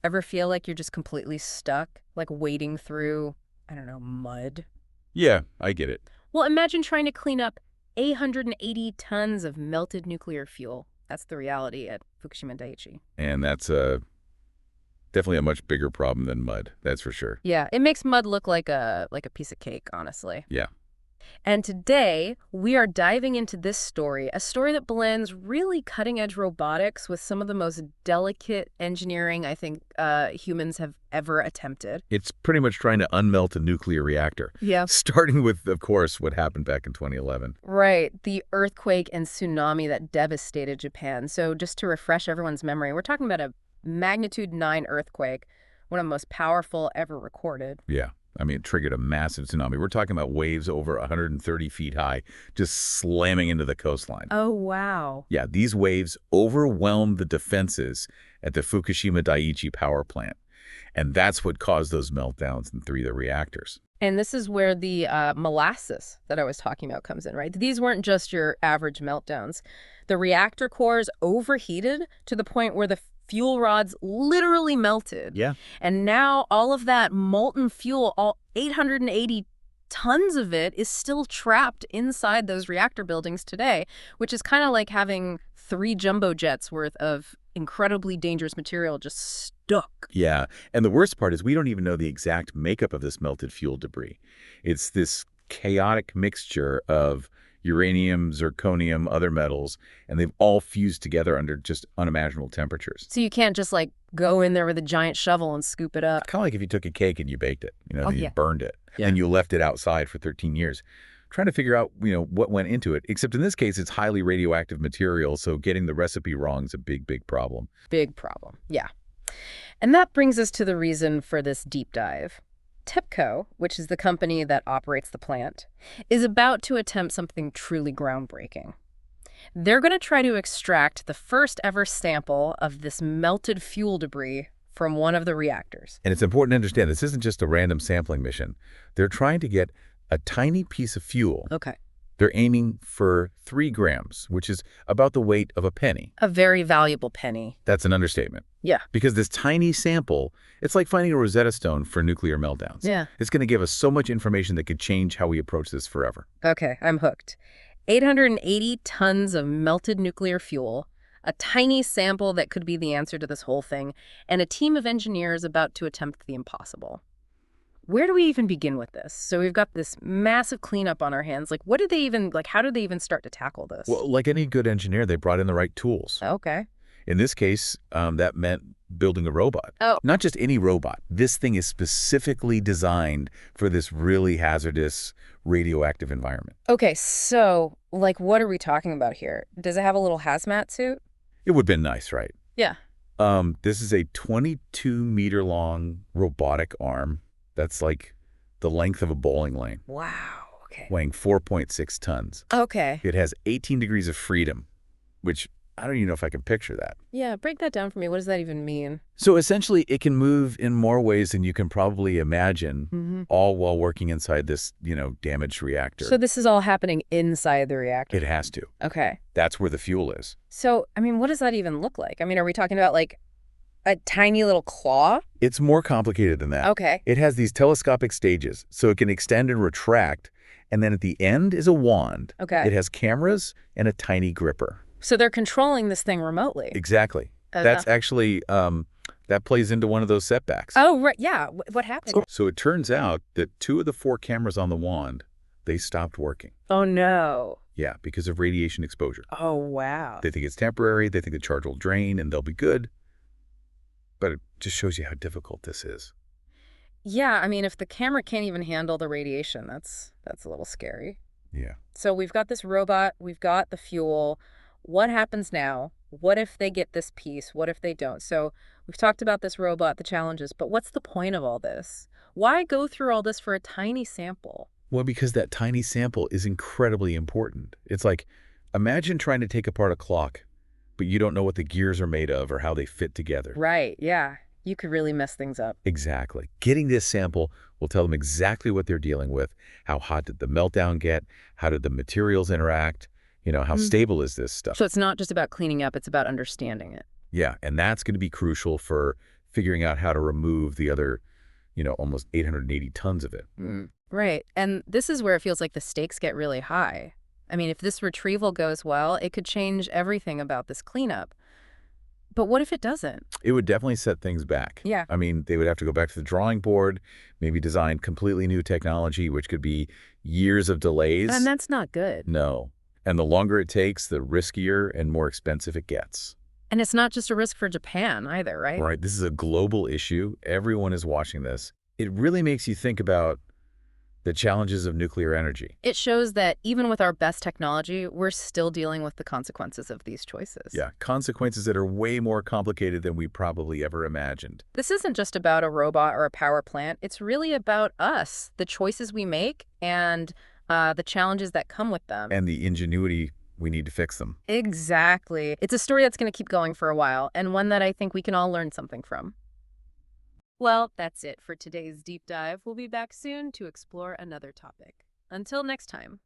Ever feel like you're just completely stuck, like wading through, I don't know, mud? Yeah, I get it. Well, imagine trying to clean up 880 tons of melted nuclear fuel. That's the reality at Fukushima Dai-ichi. And that's definitely a much bigger problem than mud, that's for sure. Yeah, it makes mud look like a piece of cake, honestly. Yeah. And today, we are diving into this story, a story that blends really cutting-edge robotics with some of the most delicate engineering I think humans have ever attempted. It's pretty much trying to unmelt a nuclear reactor. Yeah. Starting with, of course, what happened back in 2011. Right, the earthquake and tsunami that devastated Japan. So just to refresh everyone's memory, we're talking about a magnitude 9 earthquake, one of the most powerful ever recorded. Yeah. I mean, it triggered a massive tsunami. We're talking about waves over 130 feet high, just slamming into the coastline. Oh, wow. Yeah, these waves overwhelmed the defenses at the Fukushima Dai-ichi power plant. And that's what caused those meltdowns in 3 of the reactors. And this is where the molasses that I was talking about comes in, right? These weren't just your average meltdowns. The reactor cores overheated to the point where the fuel rods literally melted. Yeah. And now all of that molten fuel, all 880 tons of it, is still trapped inside those reactor buildings today, which is kind of like having 3 jumbo jets worth of incredibly dangerous material just stuck. Yeah, and the worst part is we don't even know the exact makeup of this melted fuel debris. It's this chaotic mixture of uranium, zirconium, other metals, and they've all fused together under just unimaginable temperatures. So you can't just like go in there with a giant shovel and scoop it up. Kind of like if you took a cake and you baked it, then yeah. you burned it, Yeah. and you left it outside for 13 years. Trying to figure out, what went into it, except in this case, it's highly radioactive material, so getting the recipe wrong is a big, big problem. Big problem, yeah. And that brings us to the reason for this deep dive. TEPCO, which is the company that operates the plant, is about to attempt something truly groundbreaking. They're going to try to extract the first ever sample of this melted fuel debris from one of the reactors. And it's important to understand this isn't just a random sampling mission. They're trying to get a tiny piece of fuel. Okay. They're aiming for 3 grams, which is about the weight of a penny. A very valuable penny. That's an understatement. Yeah. Because this tiny sample, it's like finding a Rosetta Stone for nuclear meltdowns. Yeah. It's going to give us so much information that could change how we approach this forever. Okay, I'm hooked. 880 tons of melted nuclear fuel, a tiny sample that could be the answer to this whole thing, and a team of engineers about to attempt the impossible. Where do we even begin with this? So we've got this massive cleanup on our hands. Like, how did they even start to tackle this? Well, like any good engineer, they brought in the right tools. Okay. In this case, that meant building a robot. Oh. Not just any robot. This thing is specifically designed for this really hazardous radioactive environment. Okay, so, what are we talking about here? Does it have a little hazmat suit? It would have been nice, right? Yeah. This is a 22-meter-long robotic arm. That's like the length of a bowling lane. Wow, okay. Weighing 4.6 tons. Okay. It has 18 degrees of freedom, which I don't even know if I can picture that. Yeah, break that down for me. What does that even mean? So essentially, it can move in more ways than you can probably imagine, all while working inside this, damaged reactor. So this is all happening inside the reactor? It has to. Okay. That's where the fuel is. So, what does that even look like? Are we talking about, a tiny little claw? It's more complicated than that. Okay. It has these telescopic stages, so it can extend and retract, and then at the end is a wand. Okay. It has cameras and a tiny gripper. So they're controlling this thing remotely? Exactly. That's actually, that plays into one of those setbacks. Oh, right. Yeah. What happened? So it turns out that 2 of the 4 cameras on the wand, they stopped working. Oh, no. Yeah, because of radiation exposure. Oh, wow. They think it's temporary, they think the charge will drain, and they'll be good. But it just shows you how difficult this is. Yeah, if the camera can't even handle the radiation, that's a little scary. Yeah. So we've got this robot, we've got the fuel. What happens now? What if they get this piece? What if they don't? So we've talked about this robot, the challenges, but what's the point of all this? Why go through all this for a tiny sample? Well, because that tiny sample is incredibly important. It's like, imagine trying to take apart a clock, but you don't know what the gears are made of or how they fit together. Right, yeah. You could really mess things up. Exactly. Getting this sample will tell them exactly what they're dealing with. How hot did the meltdown get? How did the materials interact? How stable is this stuff? So it's not just about cleaning up, it's about understanding it. Yeah, and that's going to be crucial for figuring out how to remove the other, almost 880 tons of it. Right. And this is where it feels like the stakes get really high. I mean, if this retrieval goes well, it could change everything about this cleanup. But what if it doesn't? It would definitely set things back. Yeah. I mean, they would have to go back to the drawing board, maybe design completely new technology, which could be years of delays. And that's not good. No. And the longer it takes, the riskier and more expensive it gets. And it's not just a risk for Japan either, right? Right. This is a global issue. Everyone is watching this. It really makes you think about the challenges of nuclear energy. It shows that even with our best technology, we're still dealing with the consequences of these choices. Yeah, consequences that are way more complicated than we probably ever imagined. This isn't just about a robot or a power plant. It's really about us, the choices we make, and the challenges that come with them. And the ingenuity we need to fix them. Exactly. It's a story that's going to keep going for a while, and one that I think we can all learn something from. Well, that's it for today's deep dive. We'll be back soon to explore another topic. Until next time.